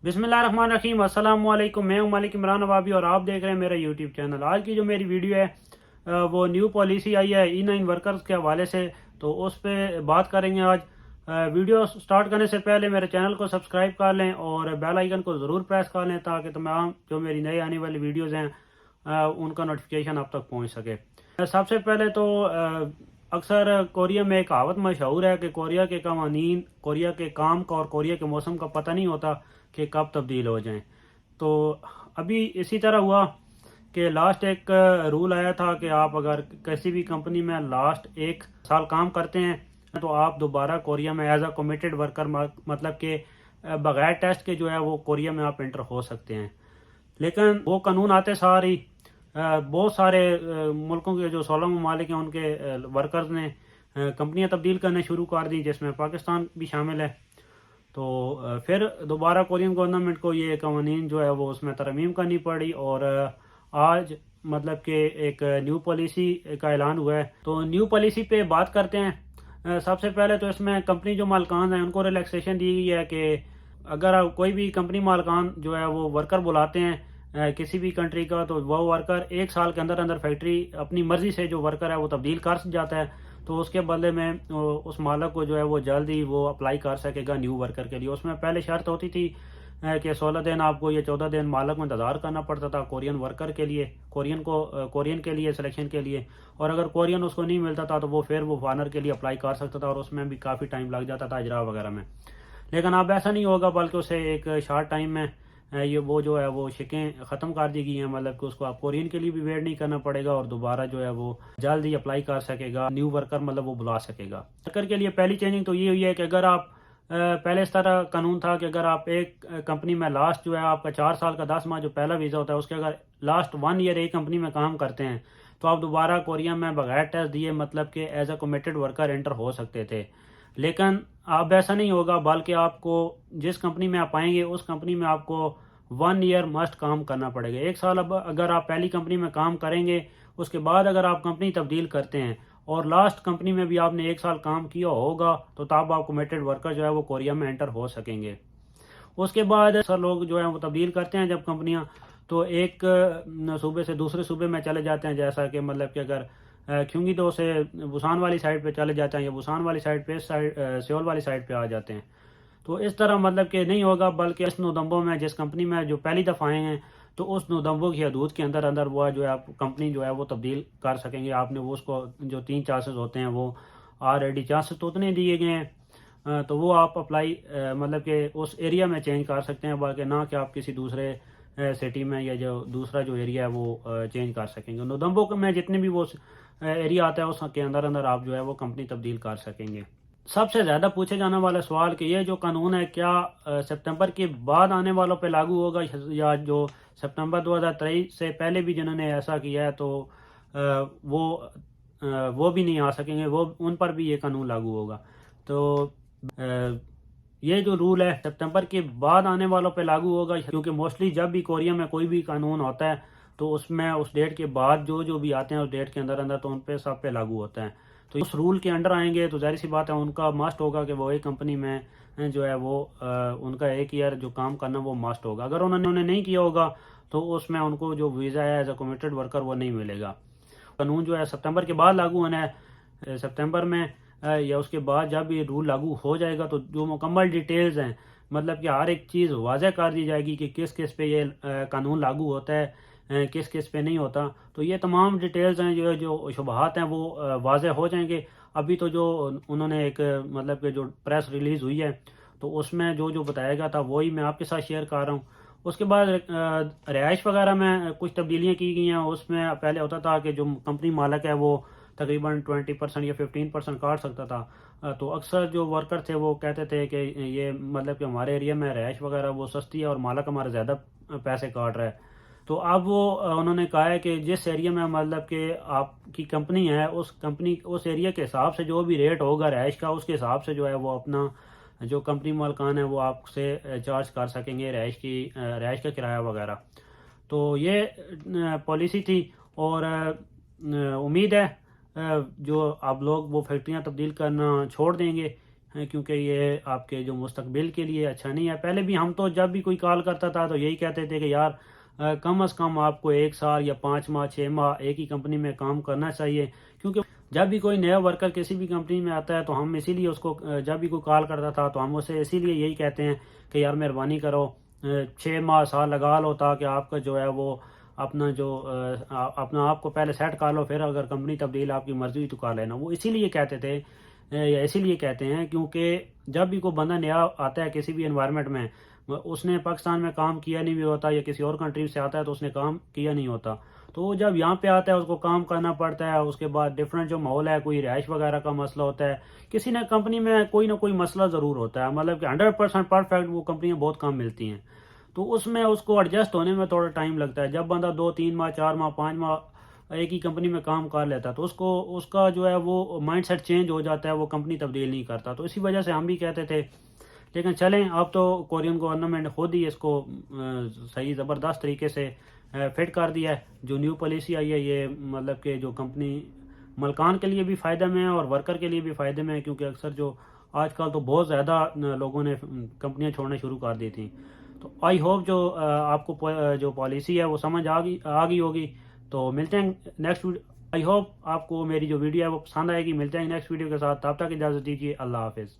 बिस्मिल्लाहिर्रहमानिर्रहीम, अस्सलाम वालेकुम। मैं हूं मालिक इमरान नवाबी और आप देख रहे हैं मेरा यूट्यूब चैनल। आज की जो मेरी वीडियो है वो न्यू पॉलिसी आई है E9 वर्कर्स के हवाले से, तो उस पर बात करेंगे आज। वीडियो स्टार्ट करने से पहले मेरे चैनल को सब्सक्राइब कर लें और बेल आइकन को ज़रूर प्रेस कर लें ताकि तमाम जो मेरी नई आने वाली वीडियोज़ हैं उनका नोटिफिकेशन आप तक पहुँच सके। सबसे पहले तो अक्सर कोरिया में एक कहावत मशहूर है कि कोरिया के कवानीन, कोरिया के काम का और कोरिया के मौसम का पता नहीं होता कि कब तब्दील हो जाएं। तो अभी इसी तरह हुआ कि लास्ट एक रूल आया था कि आप अगर किसी भी कंपनी में लास्ट एक साल काम करते हैं तो आप दोबारा कोरिया में एज अ कमिटेड वर्कर मतलब कि बगैर टेस्ट के जो है वो कोरिया में आप इंटर हो सकते हैं। लेकिन वो कानून आते सार ही बहुत सारे मुल्कों के जो 16 ममालिक हैं उनके वर्कर्स ने कंपनियां तब्दील करने शुरू कर दी, जिसमें पाकिस्तान भी शामिल है। तो फिर दोबारा कोरियन गवर्नमेंट को ये कवानीन जो है वो उसमें तरमीम करनी पड़ी और आज मतलब कि एक न्यू पॉलिसी का ऐलान हुआ है। तो न्यू पॉलिसी पे बात करते हैं। सबसे पहले तो इसमें कंपनी जो मालकान हैं उनको रिलैक्सेशन दी गई है कि अगर कोई भी कंपनी मालकान जो है वो वर्कर बुलाते हैं किसी भी कंट्री का, तो वो वर्कर एक साल के अंदर अंदर फैक्ट्री अपनी मर्जी से जो वर्कर है वो तब्दील कर जाता है, तो उसके बदले में उस मालक को जो है वो जल्द ही वो अप्लाई कर सकेगा न्यू वर्कर के लिए। उसमें पहले शर्त होती थी कि 16 दिन आपको या 14 दिन मालक में इंतज़ार करना पड़ता था कोरियन वर्कर के लिए, कोरियन के लिए सिलेक्शन के लिए। और अगर कोरियन उसको नहीं मिलता था तो वो फिर वो फॉरनर के लिए अप्लाई कर सकता था और उसमें भी काफ़ी टाइम लग जाता था इजरा वगैरह में। लेकिन अब ऐसा नहीं होगा, बल्कि उसे एक शार्ट टाइम में ये वो जो है वो शिकें ख़त्म कर दी गई हैं। मतलब कि उसको आप कोरियन के लिए भी वेट नहीं करना पड़ेगा और दोबारा जो है वो जल्द ही अप्लाई कर सकेगा, न्यू वर्कर मतलब वो बुला सकेगा। वर्कर के लिए पहली चेंजिंग तो ये हुई है कि अगर आप पहले इस तरह कानून था कि अगर आप एक कंपनी में लास्ट जो है आपका 4 साल का 10 माह जो पहला वीज़ा होता है उसके अगर लास्ट 1 ईयर एक कंपनी में काम करते हैं तो आप दोबारा कोरिया में बगैर टेस्ट दिए मतलब कि as a committed worker enter हो सकते थे। लेकिन अब ऐसा नहीं होगा, बल्कि आपको जिस कंपनी में आप आएंगे उस कंपनी में आपको 1 ईयर मस्ट काम करना पड़ेगा। एक साल अब अगर आप पहली कंपनी में काम करेंगे, उसके बाद अगर आप कंपनी तब्दील करते हैं और लास्ट कंपनी में भी आपने एक साल काम किया होगा तो तब आप कमिटेड वर्कर जो है वो कोरिया में एंटर हो सकेंगे। उसके बाद सर लोग जो है वो तब्दील करते हैं जब कंपनियां, तो एक सूबे से दूसरे सूबे में चले जाते हैं। जैसा कि मतलब कि अगर ख्यूंगी-दो से बुसान वाली साइड पे चले जाते हैं या बुसान वाली साइड पे सियोल वाली साइड पे आ जाते हैं। तो इस तरह मतलब कि नहीं होगा, बल्कि इस नोदम्बो में जिस कंपनी में जो पहली दफ़ा आए हैं तो उस नोदम्बो की हदूद के अंदर अंदर वो जो है आप कंपनी जो है वो तब्दील कर सकेंगे। आपने वो उसको जो 3 चांसेस होते हैं वो ऑलरेडी चांसेस तो उतने दिए गए हैं, तो वो आप अप्लाई मतलब कि उस एरिया में चेंज कर सकते हैं, बाकी ना कि आप किसी दूसरे सिटी में या जो दूसरा जो एरिया है वो चेंज कर सकेंगे। नोदम्बो में जितने भी वो एरिया आता है उसके अंदर अंदर आप जो है वो कंपनी तब्दील कर सकेंगे। सबसे ज़्यादा पूछे जाने वाला सवाल कि ये जो कानून है क्या सितंबर के बाद आने वालों पे लागू होगा या जो सितंबर 2023 से पहले भी जिन्होंने ऐसा किया है तो वो भी नहीं आ सकेंगे, वो उन पर भी ये कानून लागू होगा। तो ये जो रूल है सितंबर के बाद आने वालों पे लागू होगा, क्योंकि मोस्टली जब भी कोरिया में कोई भी कानून होता है तो उसमें उस डेट के बाद जो भी आते हैं उस डेट के अंदर अंदर तो उन पे सब पे लागू होता है। तो उस रूल के अंडर आएंगे तो जाहिर सी बात है उनका मस्ट होगा कि वो एक कंपनी में जो है वो उनका एक ईयर जो काम करना वो मस्ट होगा। अगर उन्होंने नहीं किया होगा तो उसमें उनको जो वीज़ा है एज अ कमिटेड वर्कर वो नहीं मिलेगा। कानून जो है सितंबर के बाद लागू होना है। सितंबर में या उसके बाद जब ये रूल लागू हो जाएगा तो जो मुकम्मल डिटेल्स हैं मतलब कि हर एक चीज़ वाज़ह कर दी जाएगी कि किस किस पे ये कानून लागू होता है, किस किस पे नहीं होता। तो ये तमाम डिटेल्स हैं जो शुबहात हैं वो वाज़ह हो जाएंगे। अभी तो जो उन्होंने एक मतलब कि जो प्रेस रिलीज़ हुई है तो उसमें जो बताया गया था वही मैं आपके साथ शेयर कर रहा हूँ। उसके बाद रिहाइश वगैरह में कुछ तब्दीलियाँ की गई हैं। उसमें पहले होता था कि जो कंपनी मालक है वो तकरीबन 20% या 15% काट सकता था। तो अक्सर जो वर्कर थे वो कहते थे कि ये मतलब कि हमारे एरिया में रिहाइश वगैरह वो सस्ती है और मालक हमारे ज़्यादा पैसे काट रहा है। तो अब वो उन्होंने कहा है कि जिस एरिया में मतलब कि आपकी कंपनी है उस एरिया के हिसाब से जो भी रेट होगा रिहाइश का उसके हिसाब से जो है वो अपना जो कंपनी मालकान है वो आपसे चार्ज कर सकेंगे रिहाइश का किराया वगैरह। तो ये पॉलिसी थी और उम्मीद है जो आप लोग वो फैक्ट्रियां तब्दील करना छोड़ देंगे کیونکہ یہ آپ کے جو مستقبل کے لیے اچھا نہیں ہے. پہلے بھی ہم تو جب بھی کوئی کال کرتا تھا تو یہی کہتے تھے کہ یار کم از کم آپ کو 1 سال یا 5 ماہ 6 ماہ ایک ہی کمپنی میں کام کرنا چاہیے. کیونکہ جب بھی کوئی نیا ورکر کسی بھی کمپنی میں آتا ہے تو ہم اسی لیے اس کو جب بھی کوئی کال کرتا تھا تو ہم اسے اسی لیے یہی کہتے ہیں کہ یار مہربانی کرو 6 ماہ سال لگا لو تاکہ آپ کا جو ہے وہ اپنا آپ کو پہلے سیٹ کر لو, پھر اگر کمپنی تبدیل آپ کی مرضی تو کر لینا. وہ اسی لیے کہتے تھے یا اسی لیے کہتے ہیں کیونکہ جب بھی کوئی بندہ نیا آتا ہے کسی بھی انوائرمنٹ میں, اس نے پاکستان میں کام کیا نہیں بھی ہوتا یا کسی اور کنٹری سے آتا ہے تو اس نے کام کیا نہیں ہوتا, تو وہ جب یہاں پہ آتا ہے اس کو کام کرنا پڑتا ہے. اس کے بعد ڈفرینٹ جو ماحول ہے, کوئی رہائش وغیرہ کا مسئلہ ہوتا ہے, کسی نہ کمپنی میں کوئی نہ کوئی مسئلہ ضرور ہوتا ہے, مطلب کہ 100% پرفیکٹ وہ کمپنیاں بہت کم ملتی ہیں, تو اس میں اس کو ایڈجسٹ ہونے میں تھوڑا ٹائم لگتا ہے. جب بندہ 2 3 ماہ 4 ماہ 5 ماہ ایک ہی کمپنی میں کام کر لیتا ہے تو اس کا جو ہے وہ مائنڈ سیٹ چینج ہو جاتا ہے, وہ کمپنی تبدیل نہیں کرتا. تو اسی وجہ سے ہم بھی کہتے تھے, لیکن چلیں اب تو کورین گورنمنٹ خود ہی اس کو صحیح زبردست طریقے سے فٹ کر دیا ہے. جو نیو پالیسی آئی ہے یہ مطلب کہ جو کمپنی ملکان کے لیے بھی فائدہ میں ہے اور ورکر کے لیے بھی فائدے میں ہے, کیونکہ اکثر جو آج کل تو بہت زیادہ لوگوں نے کمپنیاں چھوڑنا شروع کر دی تھیں. تو آئی ہوپ جو آپ کو جو پالیسی ہے وہ سمجھ آ گئی ہوگی. تو ملتے ہیں نیکسٹ ویڈیو. آئی ہوپ آپ کو میری جو ویڈیو ہے وہ پسند آئے گی. ملتے ہیں نیکسٹ ویڈیو کے ساتھ, تب تک اجازت دیجیے. اللہ حافظ.